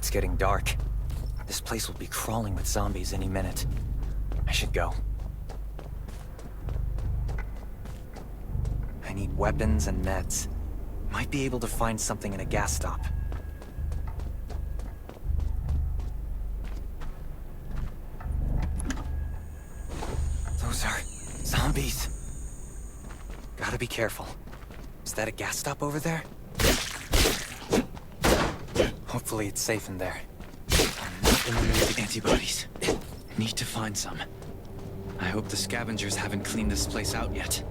It's getting dark. This place will be crawling with zombies any minute. I should go. I need weapons and meds. Might be able to find something in a gas stop. Those are zombies. Gotta be careful. Is that a gas stop over there? Hopefully it's safe in there. I'm not in the mood for antibodies. Need to find some. I hope the scavengers haven't cleaned this place out yet.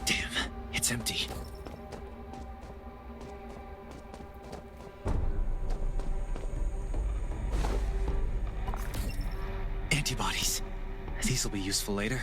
Damn, it's empty. Antibodies. These will be useful later.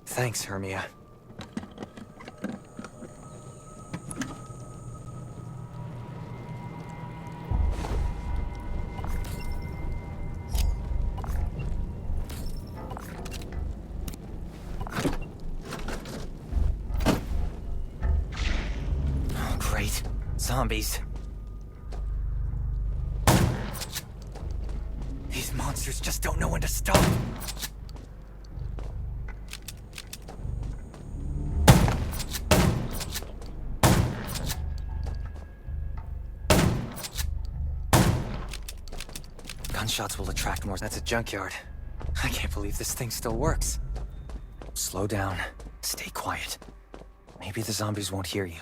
Thanks, Hermia. Oh, great. Zombies. These monsters just don't know when to stop. Gunshots will attract more. That's a junkyard. I can't believe this thing still works. Slow down. Stay quiet. Maybe the zombies won't hear you.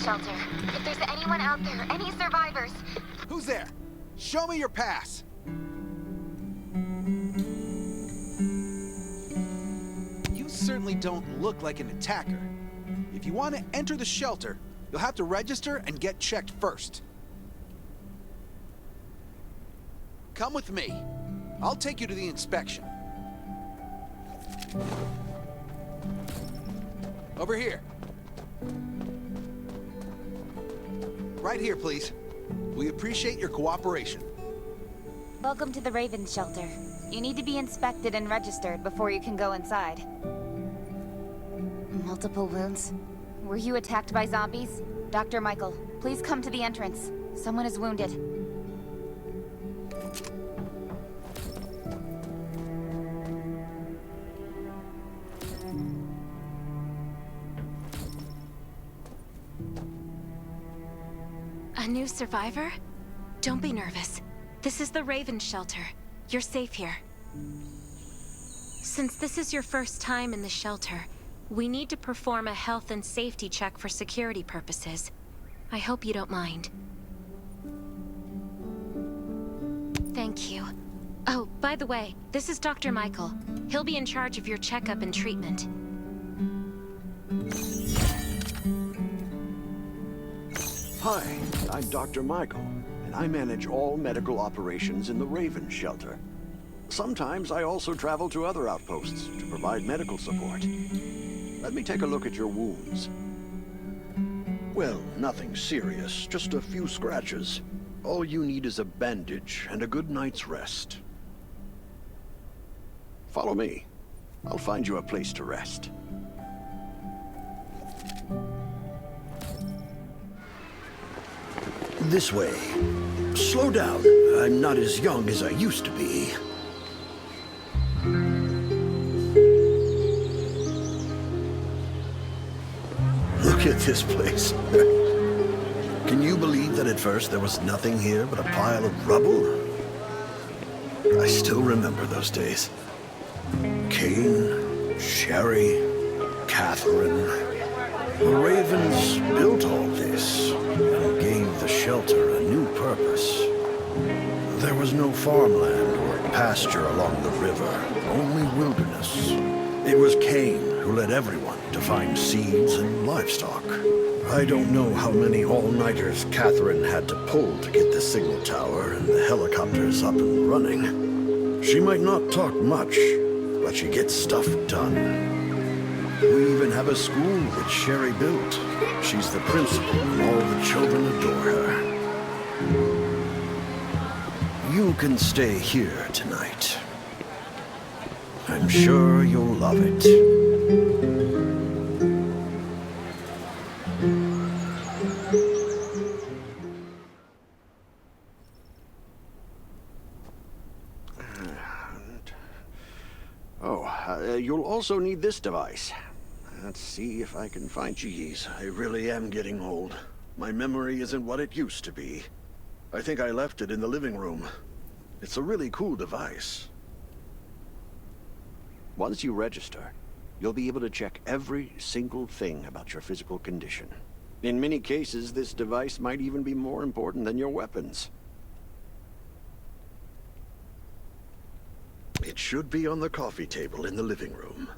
Shelter. If there's anyone out there, any survivors... Who's there? Show me your pass! You certainly don't look like an attacker. If you want to enter the shelter, you'll have to register and get checked first. Come with me. I'll take you to the inspection. Over here. Right here, please. We appreciate your cooperation. Welcome to the Raven Shelter. You need to be inspected and registered before you can go inside. Multiple wounds. Were you attacked by zombies? Dr. Michael, please come to the entrance. Someone is wounded. A new survivor? Don't be nervous. This is the Raven Shelter. You're safe here. Since this is your first time in the shelter, we need to perform a health and safety check for security purposes. I hope you don't mind. Thank you. Oh, by the way, this is Dr. Michael. He'll be in charge of your checkup and treatment. Hi, I'm Dr. Michael, and I manage all medical operations in the Raven Shelter. Sometimes I also travel to other outposts to provide medical support. Let me take a look at your wounds. Well, nothing serious, just a few scratches. All you need is a bandage and a good night's rest. Follow me. I'll find you a place to rest. This way. Slow down. I'm not as young as I used to be. Look at this place. Can you believe that at first there was nothing here but a pile of rubble? I still remember those days. Kane, Sherry, Catherine. The Ravens built all this and gave the shelter a new purpose. There was no farmland or pasture along the river, only wilderness. It was Kane who led everyone to find seeds and livestock. I don't know how many all-nighters Catherine had to pull to get the signal tower and the helicopters up and running. She might not talk much, but she gets stuff done. We even have a school which Sherry built. She's the principal and all the children adore her. You can stay here tonight. I'm sure you'll love it. You'll also need this device. Let's see if I can find... Jeez, I really am getting old. My memory isn't what it used to be. I think I left it in the living room. It's a really cool device. Once you register, you'll be able to check every single thing about your physical condition. In many cases, this device might even be more important than your weapons. It should be on the coffee table in the living room.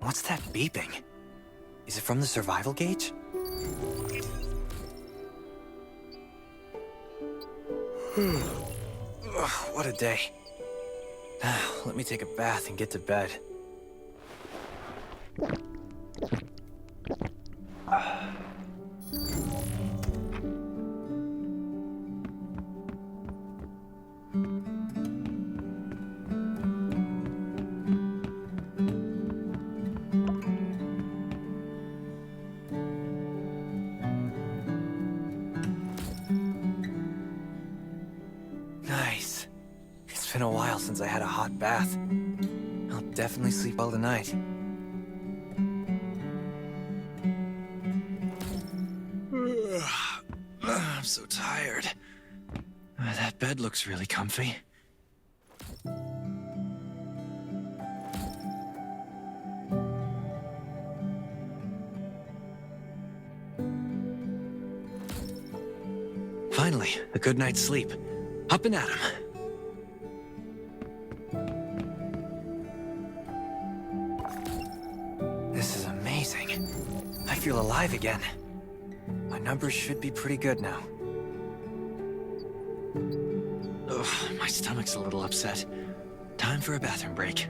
What's that beeping? Is it from the survival gauge? Ugh, what a day. Let me take a bath and get to bed. Nice. It's been a while since I had a hot bath. I'll definitely sleep well tonight. I'm so tired. That bed looks really comfy. Finally, a good night's sleep. Up and at 'em. This is amazing. I feel alive again. My numbers should be pretty good now. Ugh, my stomach's a little upset. Time for a bathroom break.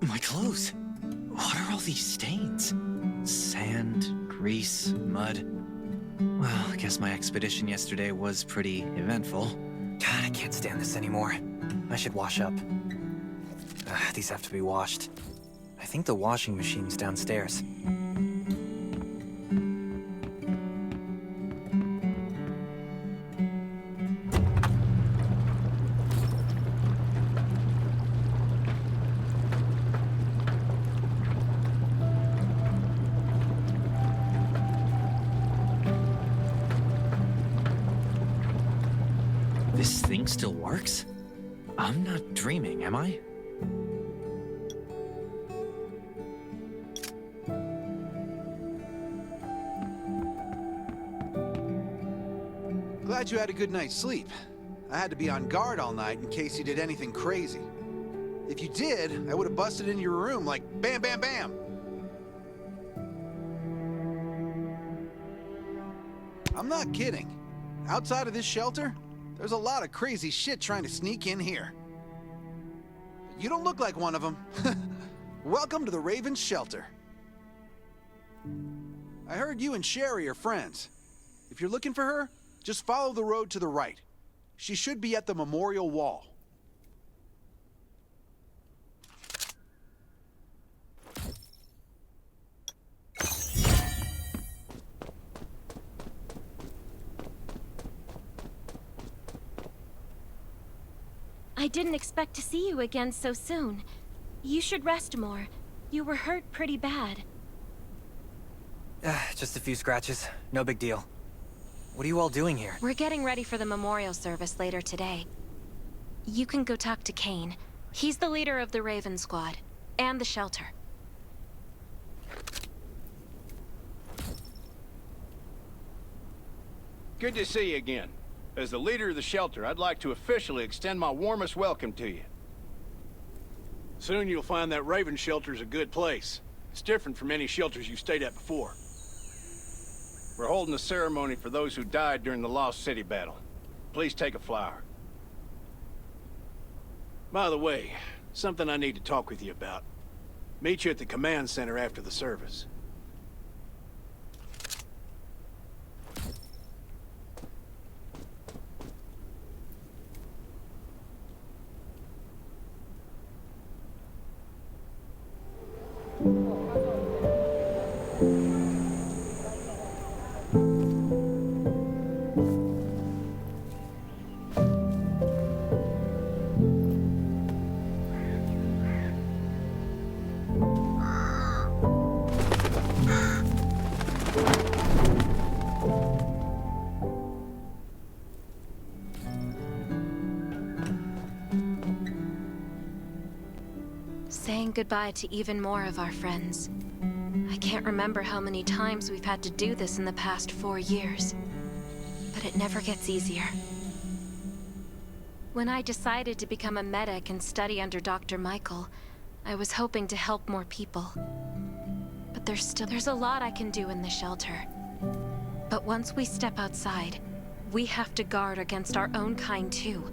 My clothes. What are all these stains? Sand, grease, mud. Well, I guess my expedition yesterday was pretty eventful. God, I can't stand this anymore. I should wash up. These have to be washed. I think the washing machine's downstairs. This thing still works? I'm not dreaming, am I? Glad you had a good night's sleep. I had to be on guard all night in case you did anything crazy. If you did, I would have busted into your room like bam, bam, bam. I'm not kidding. Outside of this shelter, there's a lot of crazy shit trying to sneak in here. You don't look like one of them. Welcome to the Raven's shelter. I heard you and Sherry are friends. If you're looking for her, just follow the road to the right. She should be at the memorial wall. I didn't expect to see you again so soon. You should rest more. You were hurt pretty bad. Just a few scratches. No big deal. What are you all doing here? We're getting ready for the memorial service later today. You can go talk to Kane. He's the leader of the Raven Squad, and the shelter. Good to see you again. As the leader of the shelter, I'd like to officially extend my warmest welcome to you. Soon you'll find that Raven shelter's a good place. It's different from any shelters you've stayed at before. We're holding a ceremony for those who died during the Lost City battle. Please take a flower. By the way, something I need to talk with you about. Meet you at the command center after the service. Saying goodbye to even more of our friends. I can't remember how many times we've had to do this in the past 4 years. But it never gets easier. When I decided to become a medic and study under Dr. Michael, I was hoping to help more people. But there's a lot I can do in the shelter. But once we step outside, we have to guard against our own kind too.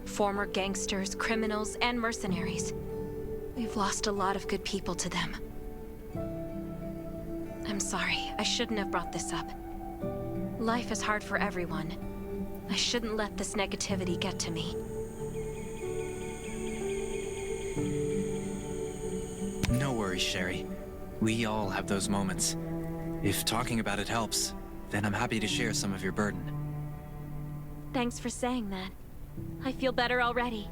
Former gangsters, criminals, and mercenaries. We've lost a lot of good people to them. I'm sorry, I shouldn't have brought this up. Life is hard for everyone. I shouldn't let this negativity get to me. No worries, Sherry. We all have those moments. If talking about it helps, then I'm happy to share some of your burden. Thanks for saying that. I feel better already.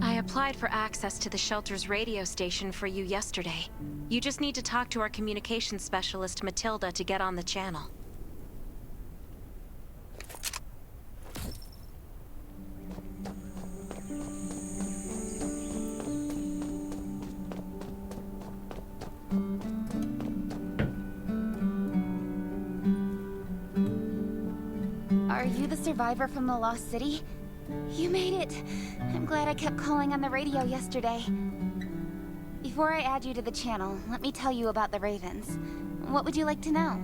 I applied for access to the shelter's radio station for you yesterday. You just need to talk to our communications specialist, Matilda, to get on the channel. Are you the survivor from the Lost City? You made it. I'm glad I kept calling on the radio yesterday. Before I add you to the channel, let me tell you about the Ravens. What would you like to know?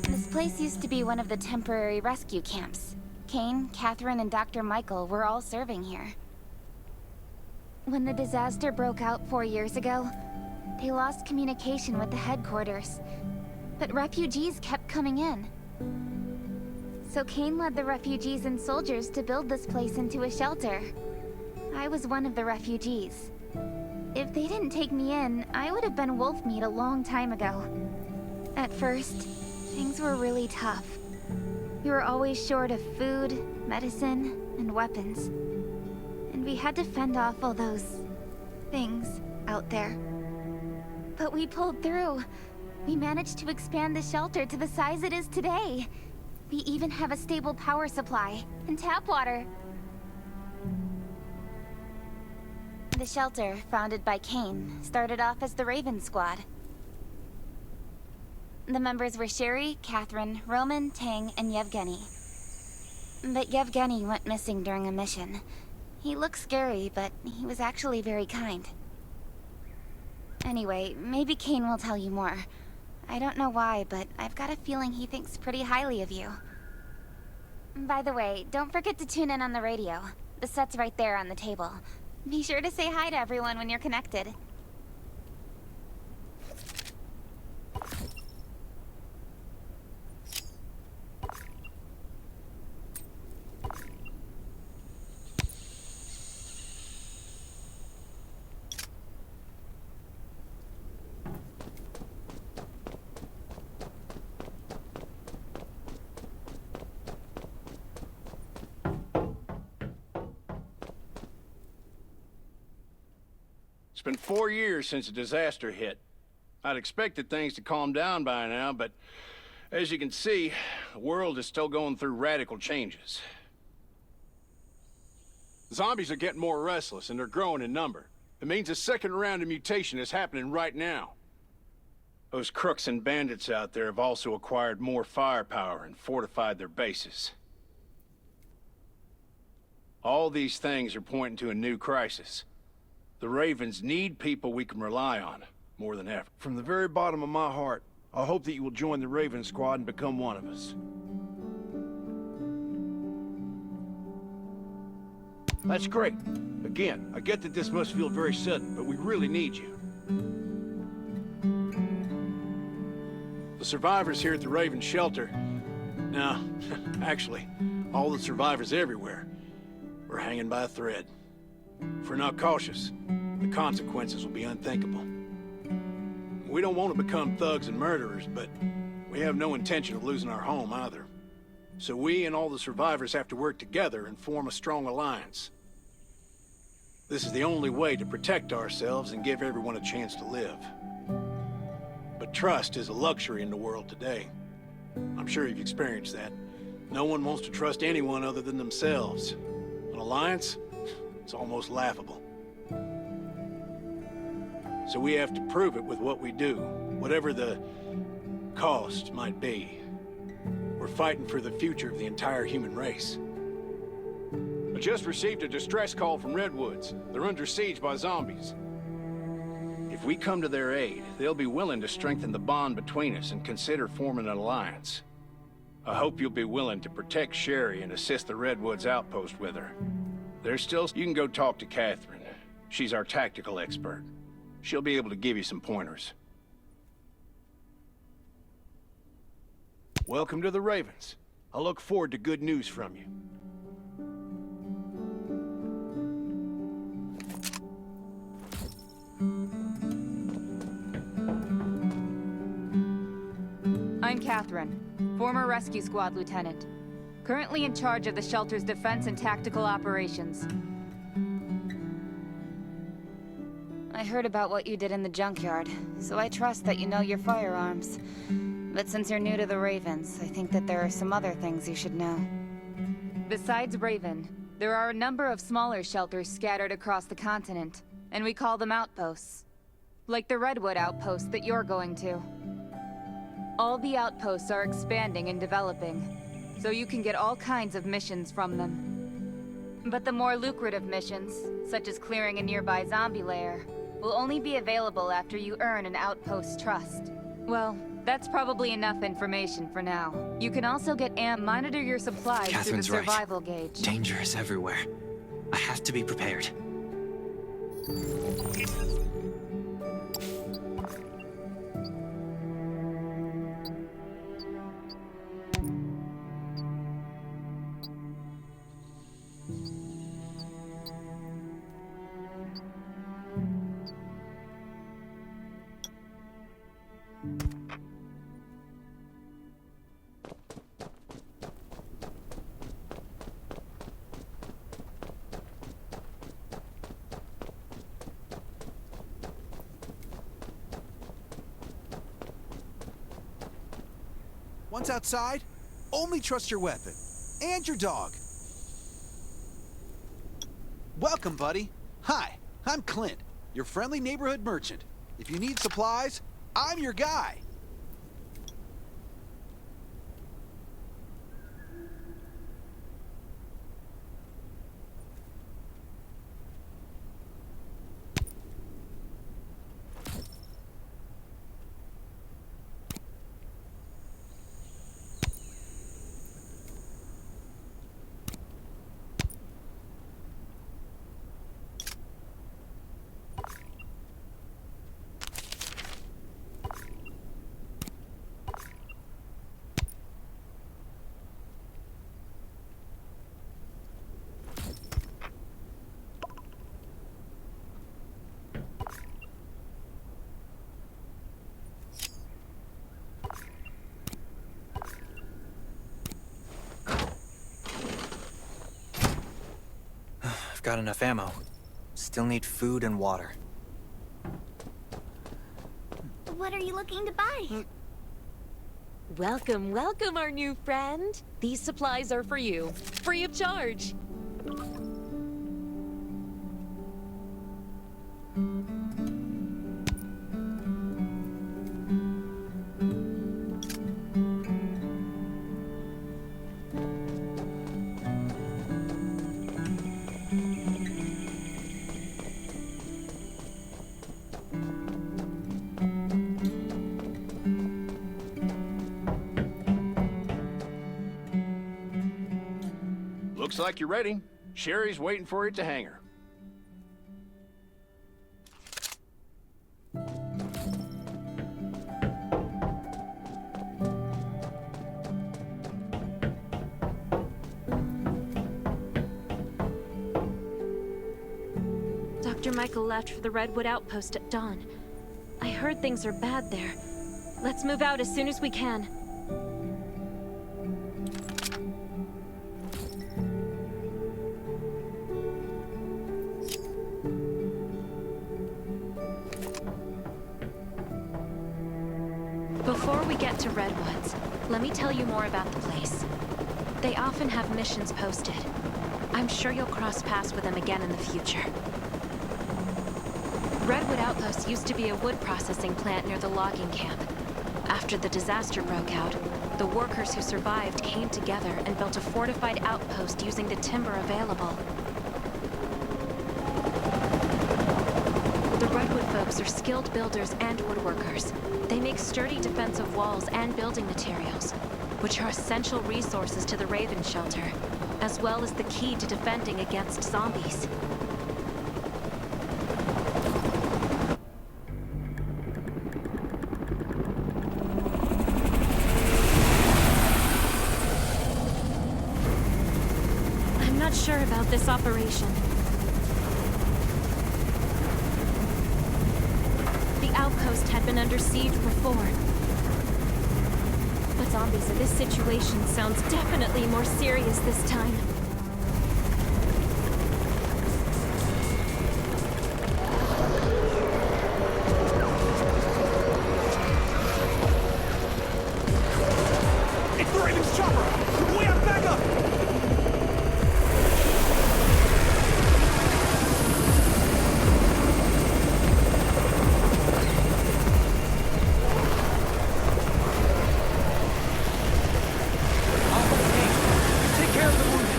This place used to be one of the temporary rescue camps. Kane, Catherine, and Dr. Michael were all serving here. When the disaster broke out 4 years ago, they lost communication with the headquarters. But refugees kept coming in. So Kane led the refugees and soldiers to build this place into a shelter. I was one of the refugees. If they didn't take me in, I would have been wolf meat a long time ago. At first, things were really tough. We were always short of food, medicine, and weapons. And we had to fend off all those things out there. But we pulled through. We managed to expand the shelter to the size it is today. We even have a stable power supply and tap water. The shelter, founded by Kane, started off as the Raven Squad. The members were Sherry, Catherine, Roman, Tang, and Yevgeny. But Yevgeny went missing during a mission. He looked scary, but he was actually very kind. Anyway, maybe Kane will tell you more. I don't know why, but I've got a feeling he thinks pretty highly of you. By the way, don't forget to tune in on the radio. The set's right there on the table. Be sure to say hi to everyone when you're connected. It's been 4 years since the disaster hit. I'd expected things to calm down by now, but as you can see, the world is still going through radical changes. Zombies are getting more restless, and they're growing in number. It means a second round of mutation is happening right now. Those crooks and bandits out there have also acquired more firepower and fortified their bases. All these things are pointing to a new crisis. The Ravens need people we can rely on, more than ever. From the very bottom of my heart, I hope that you will join the Raven Squad and become one of us. That's great. Again, I get that this must feel very sudden, but we really need you. The survivors here at the Raven Shelter... No, actually, all the survivors everywhere. We're hanging by a thread. If we're not cautious, the consequences will be unthinkable. We don't want to become thugs and murderers, but we have no intention of losing our home either. So we and all the survivors have to work together and form a strong alliance. This is the only way to protect ourselves and give everyone a chance to live. But trust is a luxury in the world today. I'm sure you've experienced that. No one wants to trust anyone other than themselves. An alliance? It's almost laughable. So we have to prove it with what we do, whatever the cost might be. We're fighting for the future of the entire human race. I just received a distress call from Redwoods. They're under siege by zombies. If we come to their aid, they'll be willing to strengthen the bond between us and consider forming an alliance. I hope you'll be willing to protect Sherry and assist the Redwoods outpost with her. You can go talk to Catherine. She's our tactical expert. She'll be able to give you some pointers. Welcome to the Ravens. I look forward to good news from you. I'm Catherine, former rescue squad lieutenant. Currently in charge of the shelter's defense and tactical operations. I heard about what you did in the junkyard, so I trust that you know your firearms. But since you're new to the Ravens, I think that there are some other things you should know. Besides Raven, there are a number of smaller shelters scattered across the continent, and we call them outposts. Like the Redwood outpost that you're going to. All the outposts are expanding and developing, so you can get all kinds of missions from them. But the more lucrative missions, such as clearing a nearby zombie lair, will only be available after you earn an outpost's trust. Well, that's probably enough information for now. You can also get monitor your supplies through the Catherine's survival gauge. Danger is everywhere. I have to be prepared. Once outside, only trust your weapon. And your dog. Welcome, buddy. Hi, I'm Clint, your friendly neighborhood merchant. If you need supplies, I'm your guy. I've got enough ammo. Still need food and water. What are you looking to buy? Welcome, welcome, our new friend. These supplies are for you, free of charge. Looks like you're ready. Sherry's waiting for you at the hangar. Dr. Michael left for the Redwood Outpost at dawn. I heard things are bad there. Let's move out as soon as we can. Before we get to Redwoods, let me tell you more about the place. They often have missions posted. I'm sure you'll cross paths with them again in the future. Redwood Outpost used to be a wood processing plant near the logging camp. After the disaster broke out, the workers who survived came together and built a fortified outpost using the timber available. The Redwood folks are skilled builders and woodworkers. They make sturdy defensive walls and building materials, which are essential resources to the Raven Shelter, as well as the key to defending against zombies. I'm not sure about this operation. The outpost had been under siege before. But zombies in this situation sounds definitely more serious this time. It's the Raven's chopper! We have backup! Take care of the wounded.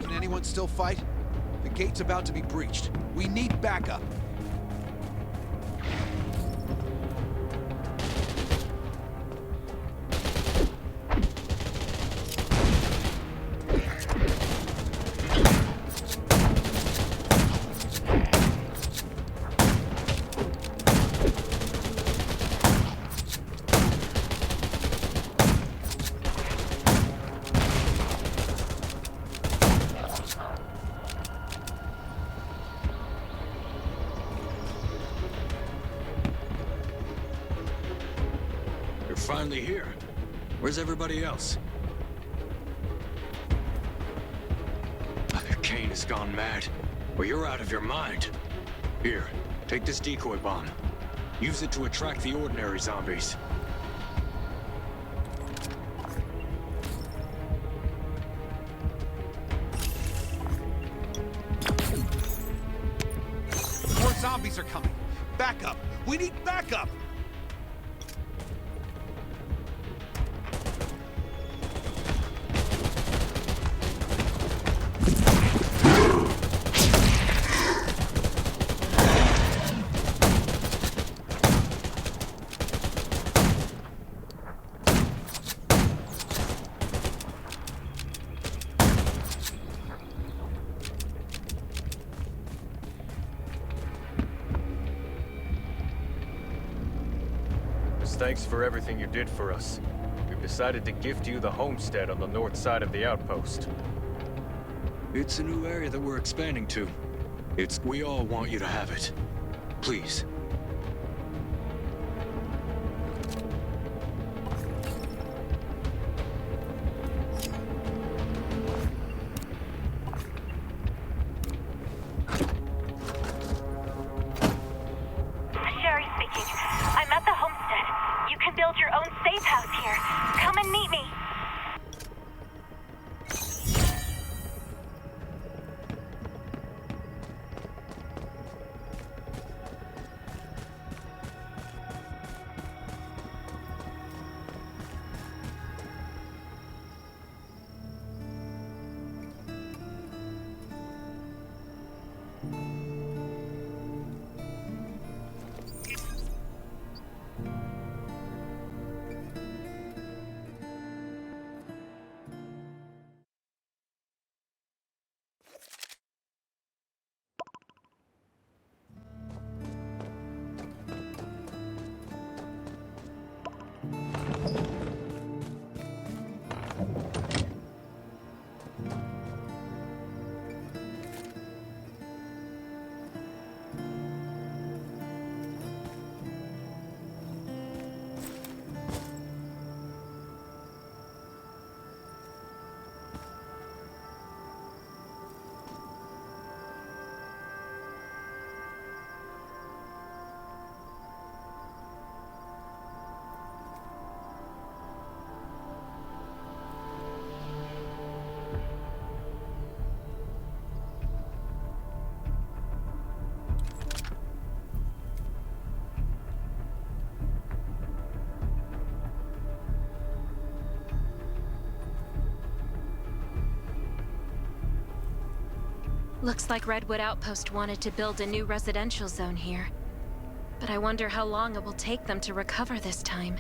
Can anyone still fight? The gate's about to be breached. We need backup. finally here. Where's everybody else? Either Kane has gone mad, or you're out of your mind. Here, take this decoy bomb. Use it to attract the ordinary zombies. More zombies are coming. Backup. We need backup. Thanks for everything you did for us. We've decided to gift you the homestead on the north side of the outpost. It's a new area that we're expanding to. We all want you to have it. Please. Sherry speaking. I'm at the homestead. You can build your own safe house here. Come and meet me. Looks like Redwood Outpost wanted to build a new residential zone here. But I wonder how long it will take them to recover this time.